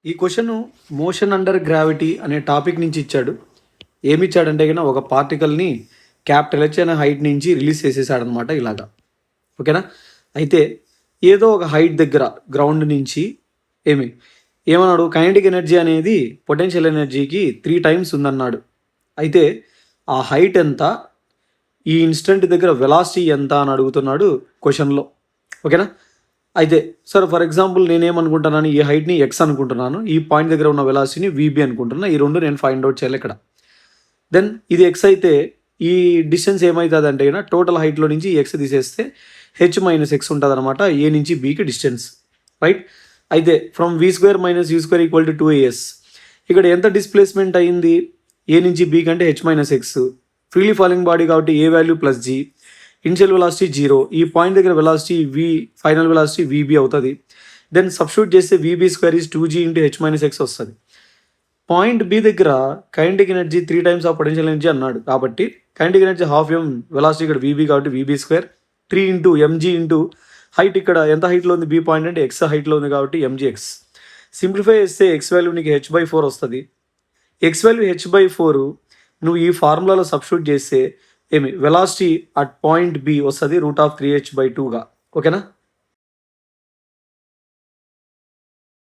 ఈ question motion under gravity అనే topic నుంచి ఇచ్చాడు. ఏమి ఇచ్చాడంటే కన్నా ఒక పార్టికల్ని క్యాపిటల్ హెచ్ అనే హైట్ నుంచి రిలీజ్ చేసేసాడనమాట ఇలాగా. ఓకేనా. అయితే ఏదో ఒక హైట్ దగ్గర గ్రౌండ్ నుంచి ఏమన్నాడు, కైనెటిక్ ఎనర్జీ అనేది పొటెన్షియల్ ఎనర్జీకి 3 times ఉందన్నాడు. అయితే ఆ హైట్ ఎంత, ఈ ఇన్స్టెంట్ దగ్గర వెలాసిటీ ఎంత అని అడుగుతున్నాడు క్వశ్చన్లో. ఓకేనా. అయితే సార్ ఫర్ ఎగ్జాంపుల్ నేనేమనుకుంటున్నాను, ఈ హైట్ని ఎక్స్ అనుకుంటున్నాను, ఈ పాయింట్ దగ్గర ఉన్న వెలాసిటీని వీబీ అనుకుంటున్నాను. ఈ రెండు నేను ఫైండ్ అవుట్ చేయాలి ఇక్కడ. దెన్ ఇది ఎక్స్ అయితే ఈ డిస్టెన్స్ ఏమవుతుంది అంటే టోటల్ హైట్లో నుంచి ఎక్స్ తీసేస్తే హెచ్ మైనస్ ఎక్స్ ఉంటుంది అనమాట, ఏ నుంచి బీకి డిస్టెన్స్. రైట్. అయితే from v square minus u square equal to 2as. ఇక్కడ ఎంత డిస్ప్లేస్మెంట్ అయింది, ఏ నుంచి బీ కంటే h minus x. Freely falling body కాబట్టి a value plus g, initial velocity 0, ఈ పాయింట్ దగ్గర velocity v, final velocity v b అవుతుంది. దెన్ సబ్స్టిట్యూట్ చేస్తే v b square is 2g into h minus x వస్తుంది. Point b దగ్గర kinetic energy 3 times of potential energy అన్నాడు కాబట్టి kinetic energy half ఎం, velocity ఇక్కడ VB కాబట్టి VB square 3 into MG into height, ఇక్కడ ఎంత హైట్లో ఉంది బీ పాయింట్ అంటే ఎక్స్ హైట్లో ఉంది కాబట్టి ఎంజీఎక్స్. సింప్లిఫై చేస్తే ఎక్స్ వాల్యూ నీకు h/4 వస్తుంది. ఎక్స్ వాల్యూ h/4 నువ్వు ఈ ఫార్ములాలో సబ్స్టిట్యూట్ చేస్తే వెలాసిటీ అట్ పాయింట్ బి వస్తుంది √3h/2గా. ఓకేనా.